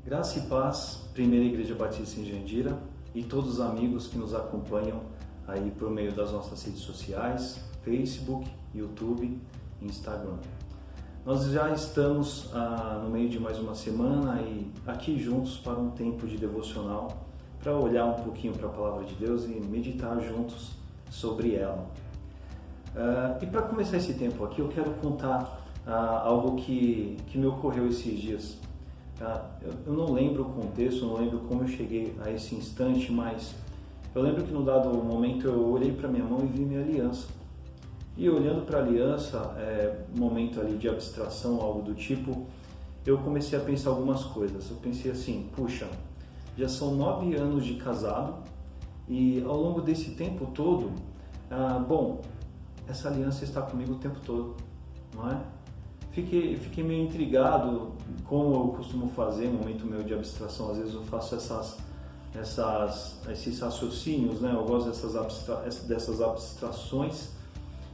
Graça e paz, Primeira Igreja Batista em Jandira e todos os amigos que nos acompanham aí por meio das nossas redes sociais, Facebook, YouTube e Instagram. Nós já estamos no meio de mais uma semana e aqui juntos para um tempo de devocional, para olhar um pouquinho para a Palavra de Deus e meditar juntos sobre ela. E para começar esse tempo aqui, eu quero contar algo que me ocorreu esses dias. Eu não lembro o contexto, não lembro como eu cheguei a esse instante, mas eu lembro que no dado momento eu olhei para minha mão e vi minha aliança. E olhando para a aliança, momento ali de abstração, algo do tipo, eu comecei a pensar algumas coisas. Eu pensei assim, puxa, já são 9 anos de casado e ao longo desse tempo todo, essa aliança está comigo o tempo todo, não é? Fiquei meio intrigado, como eu costumo fazer, no momento meu de abstração, às vezes eu faço esses raciocínios, né? Eu gosto dessas abstrações.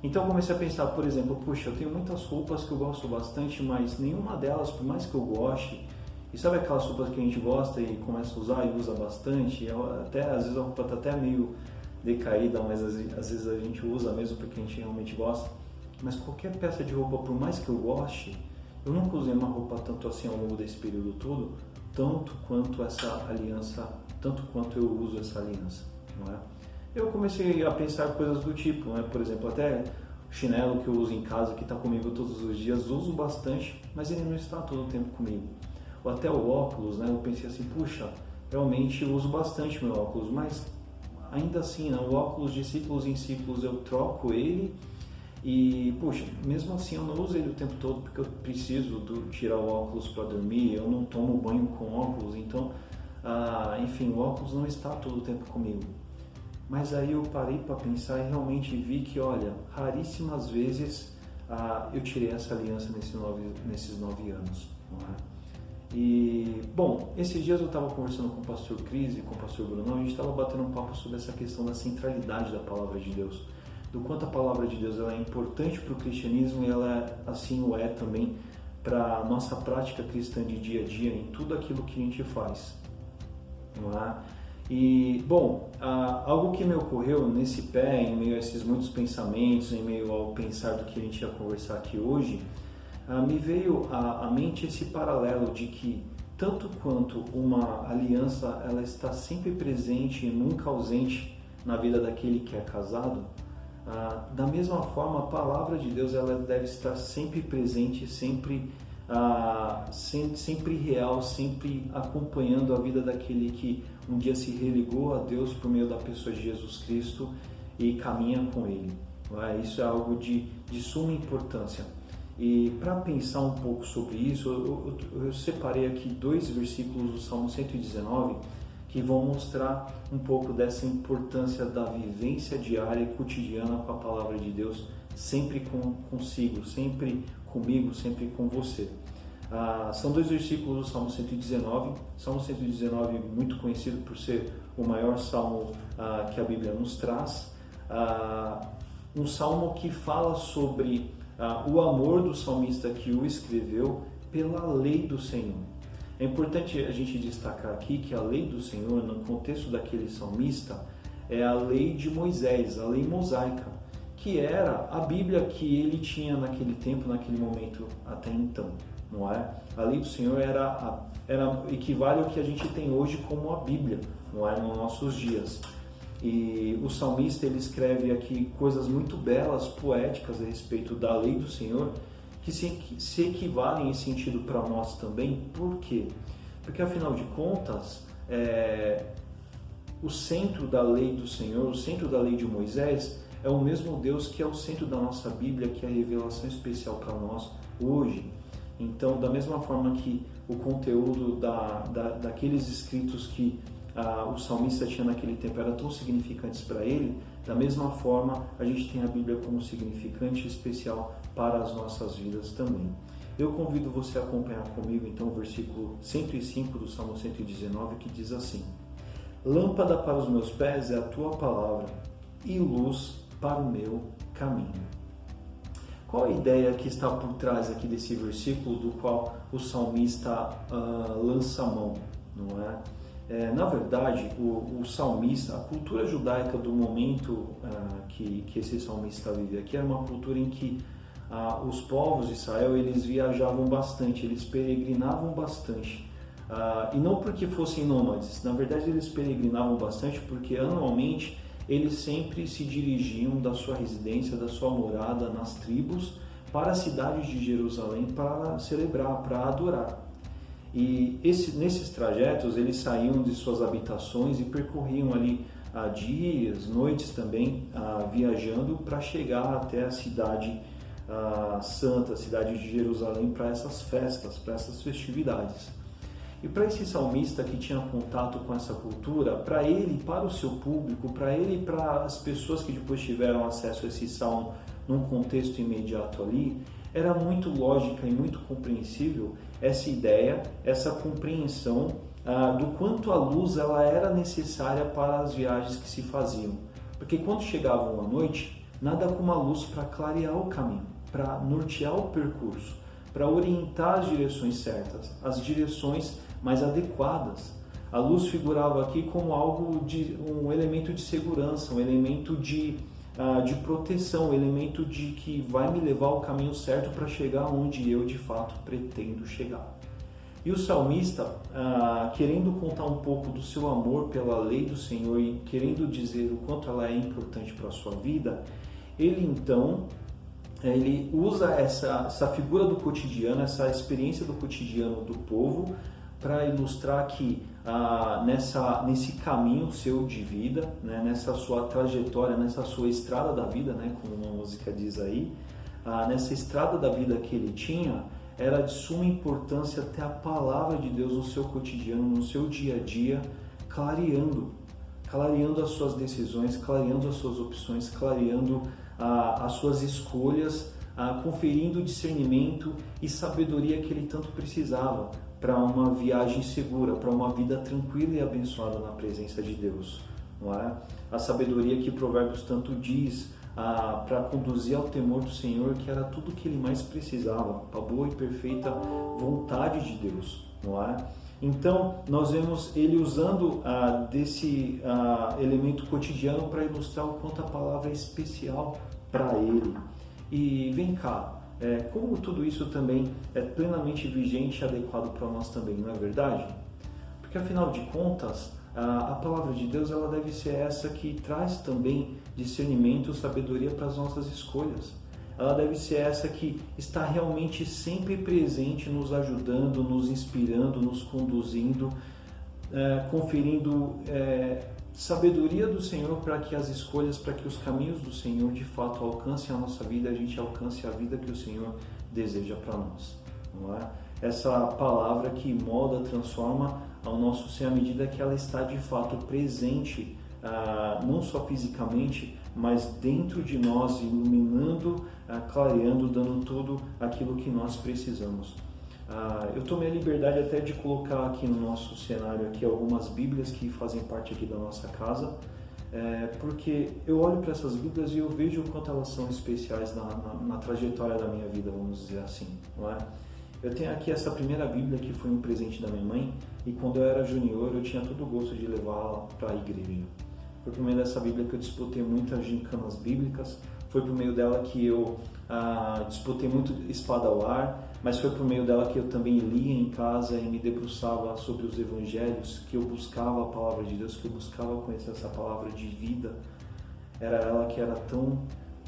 Então eu comecei a pensar, por exemplo, puxa, eu tenho muitas roupas que eu gosto bastante, mas nenhuma delas, por mais que eu goste, e sabe aquelas roupas que a gente gosta e começa a usar e usa bastante, às vezes a roupa está até meio decaída, mas às vezes a gente usa mesmo porque a gente realmente gosta. Mas qualquer peça de roupa, por mais que eu goste, eu nunca usei uma roupa tanto assim ao longo desse período todo, tanto quanto essa aliança, tanto quanto eu uso essa aliança, não é? Eu comecei a pensar coisas do tipo, né? Por exemplo, até o chinelo que eu uso em casa, que está comigo todos os dias, uso bastante, mas ele não está todo o tempo comigo. Ou até o óculos, né? Eu pensei assim, puxa, realmente eu uso bastante meu óculos, mas ainda assim, né? O óculos de ciclos em ciclos eu troco ele. E, puxa, mesmo assim eu não uso ele o tempo todo porque eu preciso tirar o óculos para dormir, eu não tomo banho com óculos, então, enfim, o óculos não está todo o tempo comigo. Mas aí eu parei para pensar e realmente vi que, olha, raríssimas vezes eu tirei essa aliança nesses 9 anos, não é? E, bom, esses dias eu estava conversando com o pastor Cris e com o pastor Bruno, a gente estava batendo um papo sobre essa questão da centralidade da palavra de Deus, do quanto a palavra de Deus ela é importante para o cristianismo e ela assim o é também para a nossa prática cristã de dia a dia, em tudo aquilo que a gente faz, não é? E, bom, algo que me ocorreu nesse pé, em meio a esses muitos pensamentos, em meio ao pensar do que a gente ia conversar aqui hoje, me veio à mente esse paralelo de que, tanto quanto uma aliança ela está sempre presente e nunca ausente na vida daquele que é casado, da mesma forma a palavra de Deus ela deve estar sempre presente, sempre real, sempre acompanhando a vida daquele que um dia se religou a Deus por meio da pessoa de Jesus Cristo e caminha com Ele. Isso é algo de suma importância. E para pensar um pouco sobre isso, eu separei aqui 2 versículos do Salmo 119 que vão mostrar um pouco dessa importância da vivência diária e cotidiana com a palavra de Deus, sempre consigo, sempre comigo, sempre com você. São 2 versículos do Salmo 119. Salmo 119 muito conhecido por ser o maior salmo que a Bíblia nos traz. Um salmo que fala sobre o amor do salmista que o escreveu pela lei do Senhor. É importante a gente destacar aqui que a lei do Senhor, no contexto daquele salmista, é a lei de Moisés, a lei mosaica, que era a Bíblia que ele tinha naquele tempo, naquele momento até então, não é? A lei do Senhor equivale ao que a gente tem hoje como a Bíblia, não é? Nos nossos dias. E o salmista ele escreve aqui coisas muito belas, poéticas a respeito da lei do Senhor, que se equivalem em sentido para nós também. Por quê? Porque afinal de contas, o centro da lei do Senhor, o centro da lei de Moisés, é o mesmo Deus que é o centro da nossa Bíblia, que é a revelação especial para nós hoje. Então, da mesma forma que o conteúdo daqueles escritos que o salmista tinha naquele tempo eram tão significantes para ele, da mesma forma a gente tem a Bíblia como significante especial para as nossas vidas também. Eu convido você a acompanhar comigo então o versículo 105 do Salmo 119, que diz assim: Lâmpada para os meus pés é a tua palavra e luz para o meu caminho. Qual a ideia que está por trás aqui desse versículo do qual o salmista lança a mão, não é? Na verdade, o salmista, a cultura judaica do momento que esse salmista vive aqui era uma cultura em que os povos de Israel eles viajavam bastante, eles peregrinavam bastante. E não porque fossem nômades, na verdade eles peregrinavam bastante porque anualmente eles sempre se dirigiam da sua residência, da sua morada nas tribos para a cidade de Jerusalém para celebrar, para adorar. E nesses trajetos eles saíam de suas habitações e percorriam ali dias, noites também, viajando para chegar até a cidade santa, a cidade de Jerusalém, para essas festas, para essas festividades. E para esse salmista que tinha contato com essa cultura, para ele, para o seu público, para ele e para as pessoas que depois tiveram acesso a esse salmo num contexto imediato ali, era muito lógica e muito compreensível essa ideia, essa compreensão do quanto a luz ela era necessária para as viagens que se faziam. Porque quando chegavam à noite, nada como a luz para clarear o caminho, para nortear o percurso, para orientar as direções certas, as direções mais adequadas. A luz figurava aqui como um elemento de segurança, um elemento de proteção, um elemento de que vai me levar ao caminho certo para chegar onde eu de fato pretendo chegar. E o salmista, querendo contar um pouco do seu amor pela lei do Senhor e querendo dizer o quanto ela é importante para a sua vida, ele então usa essa figura do cotidiano, essa experiência do cotidiano do povo para ilustrar que nesse caminho seu de vida, né, nessa sua trajetória, nessa sua estrada da vida, né, como uma música diz aí, nessa estrada da vida que ele tinha, era de suma importância ter a palavra de Deus no seu cotidiano, no seu dia a dia, clareando as suas decisões, clareando as suas opções, clareando as suas escolhas, conferindo discernimento e sabedoria que ele tanto precisava para uma viagem segura, para uma vida tranquila e abençoada na presença de Deus, não é? A sabedoria que Provérbios tanto diz para conduzir ao temor do Senhor, que era tudo o que ele mais precisava, a boa e perfeita vontade de Deus, não é? Então, nós vemos ele usando desse elemento cotidiano para ilustrar o quanto a palavra é especial para ele. E vem cá, como tudo isso também é plenamente vigente e adequado para nós também, não é verdade? Porque afinal de contas, a palavra de Deus ela deve ser essa que traz também discernimento, sabedoria para as nossas escolhas. Ela deve ser essa que está realmente sempre presente, nos ajudando, nos inspirando, nos conduzindo, conferindo sabedoria do Senhor para que as escolhas, para que os caminhos do Senhor de fato alcancem a nossa vida, a gente alcance a vida que o Senhor deseja para nós, não é? Essa palavra que molda, transforma ao nosso ser à medida que ela está de fato presente, não só fisicamente, mas dentro de nós, iluminando, clareando, dando tudo aquilo que nós precisamos. Eu tomei a liberdade até de colocar aqui no nosso cenário aqui algumas Bíblias que fazem parte aqui da nossa casa, porque eu olho para essas Bíblias e eu vejo o quanto elas são especiais na trajetória da minha vida, vamos dizer assim, não é? Eu tenho aqui essa primeira Bíblia que foi um presente da minha mãe e quando eu era junior eu tinha todo o gosto de levá-la para a igreja. Foi por meio dessa Bíblia que eu disputei muitas gincanas bíblicas, foi por meio dela que eu disputei muito espada ao ar, mas foi por meio dela que eu também lia em casa e me debruçava sobre os evangelhos, que eu buscava a palavra de Deus, que eu buscava conhecer essa palavra de vida. Era ela que era tão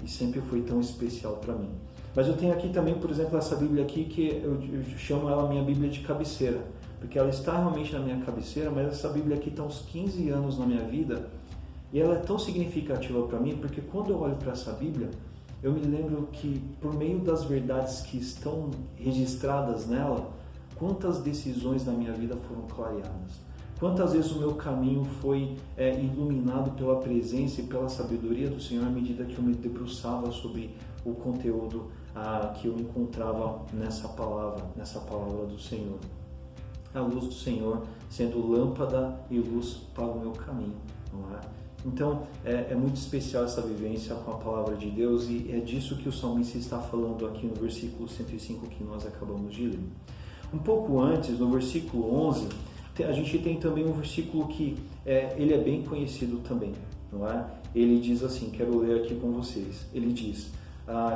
e sempre foi tão especial para mim. Mas eu tenho aqui também, por exemplo, essa Bíblia aqui que eu chamo ela minha Bíblia de cabeceira, porque ela está realmente na minha cabeceira, mas essa Bíblia aqui está uns 15 anos na minha vida e ela é tão significativa para mim porque quando eu olho para essa Bíblia, eu me lembro que por meio das verdades que estão registradas nela, quantas decisões na minha vida foram clareadas. Quantas vezes o meu caminho foi iluminado pela presença e pela sabedoria do Senhor à medida que eu me debruçava sobre o conteúdo que eu encontrava nessa palavra do Senhor. A luz do Senhor sendo lâmpada e luz para o meu caminho, não é? Então, é muito especial essa vivência com a palavra de Deus e é disso que o salmista está falando aqui no versículo 105 que nós acabamos de ler. Um pouco antes, no versículo 11, a gente tem também um versículo que ele é bem conhecido também, não é? Ele diz assim, quero ler aqui com vocês, ele diz,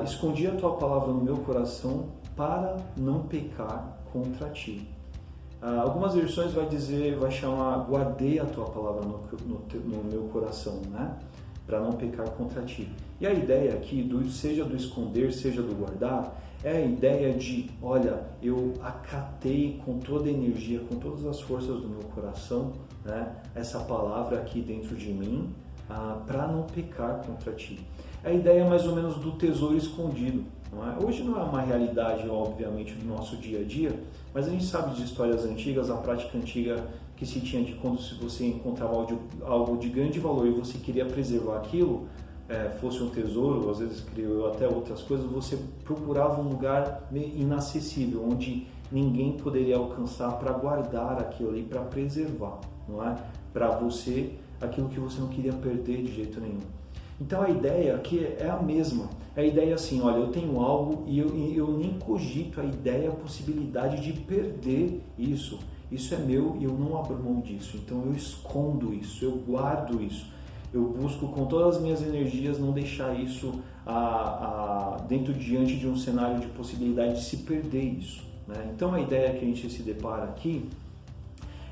escondi a tua palavra no meu coração para não pecar contra ti. Algumas versões vai chamar guardei a tua palavra no meu coração, né? Para não pecar contra ti. E a ideia aqui, seja do esconder, seja do guardar, é a ideia de, olha, eu acatei com toda a energia, com todas as forças do meu coração, né? Essa palavra aqui dentro de mim, para não pecar contra ti. A ideia é mais ou menos do tesouro escondido. Não é? Hoje não é uma realidade, obviamente, do nosso dia a dia, mas a gente sabe de histórias antigas, a prática antiga que se tinha de quando se você encontrava algo de grande valor e você queria preservar aquilo, fosse um tesouro, às vezes criou até outras coisas, você procurava um lugar inacessível, onde ninguém poderia alcançar para guardar aquilo ali, para preservar, não é? Para você, aquilo que você não queria perder de jeito nenhum. Então a ideia aqui é a mesma. A ideia é assim, olha, eu tenho algo e eu nem cogito a ideia, a possibilidade de perder isso. Isso é meu e eu não abro mão disso. Então eu escondo isso, eu guardo isso. Eu busco com todas as minhas energias não deixar isso diante de um cenário de possibilidade de se perder isso, né? Então a ideia que a gente se depara aqui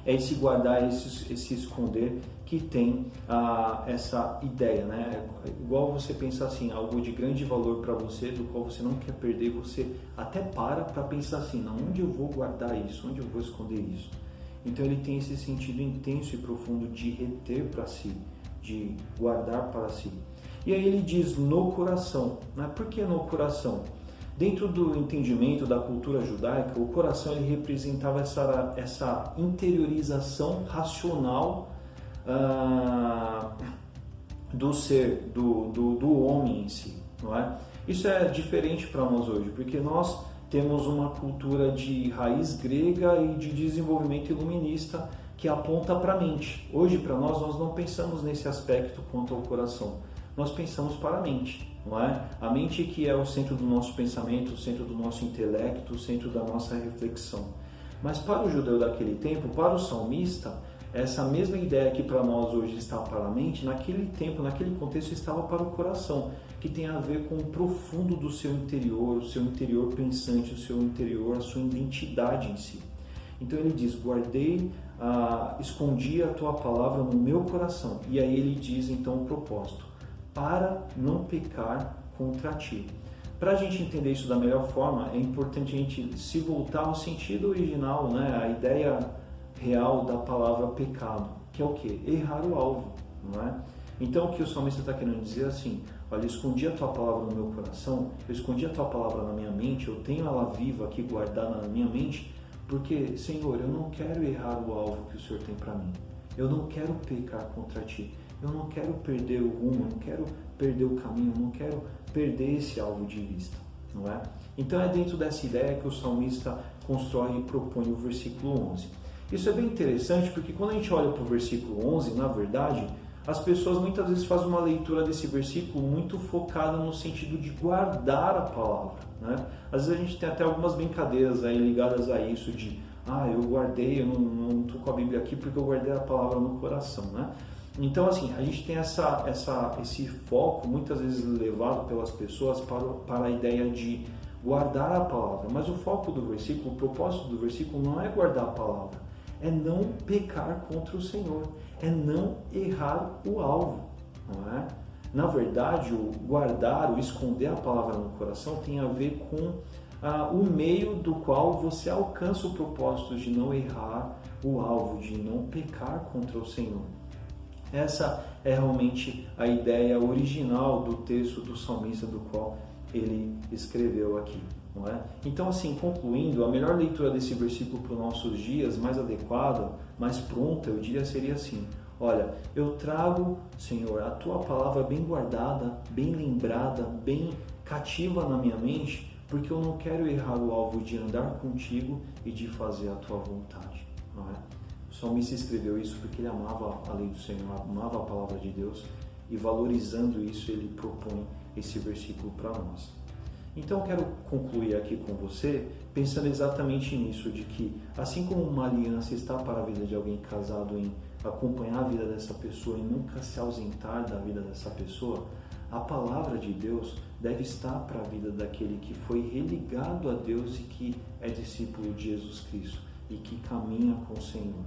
é de se guardar, esse esconder, que tem essa ideia, né? Igual você pensar assim, algo de grande valor para você, do qual você não quer perder, você até para pensar assim, não, onde eu vou guardar isso, onde eu vou esconder isso? Então ele tem esse sentido intenso e profundo de reter para si, de guardar para si. E aí ele diz no coração, né? Por que no coração? Dentro do entendimento da cultura judaica, o coração ele representava essa interiorização racional do ser, do homem em si, não é? Isso é diferente para nós hoje, porque nós temos uma cultura de raiz grega e de desenvolvimento iluminista que aponta para a mente. Hoje, para nós não pensamos nesse aspecto quanto ao coração, nós pensamos para a mente. Não é? A mente que é o centro do nosso pensamento, o centro do nosso intelecto, o centro da nossa reflexão. Mas para o judeu daquele tempo, para o salmista, essa mesma ideia que para nós hoje está para a mente, naquele tempo, naquele contexto, estava para o coração, que tem a ver com o profundo do seu interior, o seu interior pensante, o seu interior, a sua identidade em si. Então ele diz, escondi a tua palavra no meu coração. E aí ele diz então o propósito, para não pecar contra ti. Para a gente entender isso da melhor forma, é importante a gente se voltar ao sentido original, né? A ideia real da palavra pecado, que é o quê? Errar o alvo, não é? Então o que o salmista está querendo dizer é assim, olha, eu escondi a tua palavra no meu coração, eu escondi a tua palavra na minha mente, eu tenho ela viva aqui guardada na minha mente, porque, Senhor, eu não quero errar o alvo que o Senhor tem para mim. Eu não quero pecar contra ti. Eu não quero perder o rumo, eu não quero perder o caminho, eu não quero perder esse alvo de vista, não é? Então é dentro dessa ideia que o salmista constrói e propõe o versículo 11. Isso é bem interessante porque quando a gente olha para o versículo 11, na verdade, as pessoas muitas vezes fazem uma leitura desse versículo muito focada no sentido de guardar a palavra, né? Às vezes a gente tem até algumas brincadeiras aí ligadas a isso de eu guardei, eu não estou com a Bíblia aqui porque eu guardei a palavra no coração, né? Então, assim, a gente tem esse foco muitas vezes levado pelas pessoas para a ideia de guardar a palavra. Mas o foco do versículo, o propósito do versículo não é guardar a palavra, é não pecar contra o Senhor, é não errar o alvo, não é? Na verdade, o guardar, o esconder a palavra no coração tem a ver com o meio do qual você alcança o propósito de não errar o alvo, de não pecar contra o Senhor. Essa é realmente a ideia original do texto do salmista do qual ele escreveu aqui, não é? Então, assim, concluindo, a melhor leitura desse versículo para os nossos dias, mais adequada, mais pronta, eu diria, seria assim: olha, eu trago, Senhor, a tua palavra bem guardada, bem lembrada, bem cativa na minha mente, porque eu não quero errar o alvo de andar contigo e de fazer a tua vontade, não é? O salmista escreveu isso porque ele amava a lei do Senhor, amava a palavra de Deus, e valorizando isso ele propõe esse versículo para nós. Então eu quero concluir aqui com você pensando exatamente nisso, de que assim como uma aliança está para a vida de alguém casado em acompanhar a vida dessa pessoa e nunca se ausentar da vida dessa pessoa, a palavra de Deus deve estar para a vida daquele que foi religado a Deus e que é discípulo de Jesus Cristo e que caminha com o Senhor.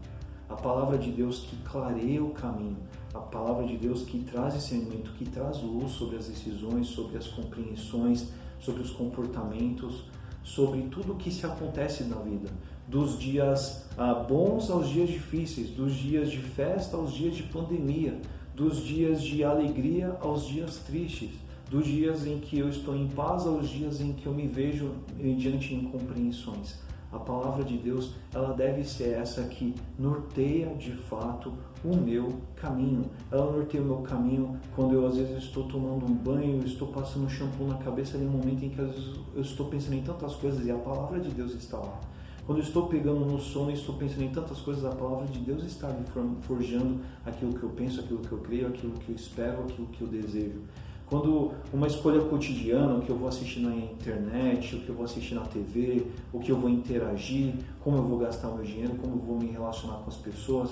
A palavra de Deus que clareia o caminho, a palavra de Deus que traz discernimento, que traz luz sobre as decisões, sobre as compreensões, sobre os comportamentos, sobre tudo o que se acontece na vida, dos dias bons aos dias difíceis, dos dias de festa aos dias de pandemia, dos dias de alegria aos dias tristes, dos dias em que eu estou em paz aos dias em que eu me vejo mediante de incompreensões. A palavra de Deus, ela deve ser essa que norteia de fato o meu caminho. Ela norteia o meu caminho quando eu às vezes estou tomando um banho, estou passando shampoo na cabeça em um momento em que às vezes eu estou pensando em tantas coisas e a palavra de Deus está lá. Quando eu estou pegando no sono e estou pensando em tantas coisas, a palavra de Deus está me forjando aquilo que eu penso, aquilo que eu creio, aquilo que eu espero, aquilo que eu desejo. Quando uma escolha cotidiana, o que eu vou assistir na internet, o que eu vou assistir na TV, o que eu vou interagir, como eu vou gastar meu dinheiro, como eu vou me relacionar com as pessoas,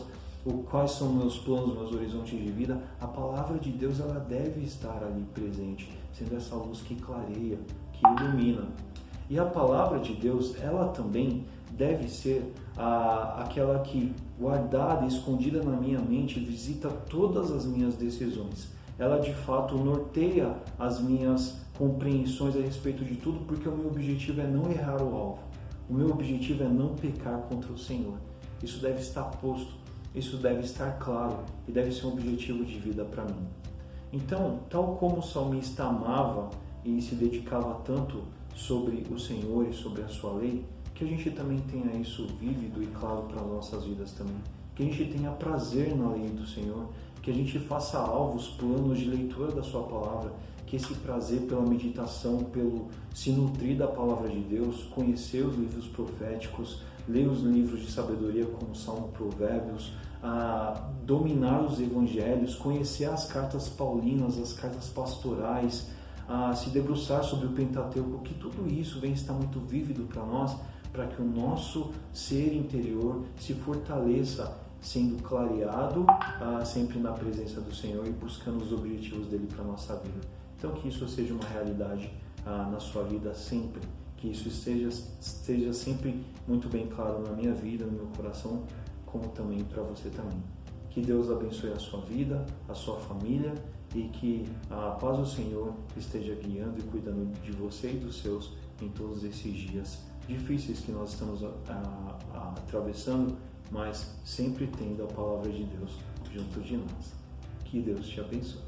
quais são meus planos, meus horizontes de vida, a palavra de Deus ela deve estar ali presente, sendo essa luz que clareia, que ilumina. E a palavra de Deus, ela também deve ser aquela que, guardada, escondida na minha mente, visita todas as minhas decisões. Ela de fato norteia as minhas compreensões a respeito de tudo, porque o meu objetivo é não errar o alvo. O meu objetivo é não pecar contra o Senhor. Isso deve estar posto, isso deve estar claro e deve ser um objetivo de vida para mim. Então, tal como o salmista amava e se dedicava tanto sobre o Senhor e sobre a sua lei, que a gente também tenha isso vívido e claro para as nossas vidas também. Que a gente tenha prazer na lei do Senhor, que a gente faça alvos, planos de leitura da sua palavra, que esse prazer pela meditação, pelo se nutrir da palavra de Deus, conhecer os livros proféticos, ler os livros de sabedoria como Salmo, Provérbios, dominar os evangelhos, conhecer as cartas paulinas, as cartas pastorais, se debruçar sobre o Pentateuco, que tudo isso venha estar muito vívido para nós, para que o nosso ser interior se fortaleça, sendo clareado sempre na presença do Senhor e buscando os objetivos dele para a nossa vida. Então que isso seja uma realidade na sua vida sempre, que isso esteja sempre muito bem claro na minha vida, no meu coração, como também para você também. Que Deus abençoe a sua vida, a sua família e que a paz do Senhor esteja guiando e cuidando de você e dos seus em todos esses dias difíceis que nós estamos atravessando, mas sempre tendo a palavra de Deus junto de nós. Que Deus te abençoe.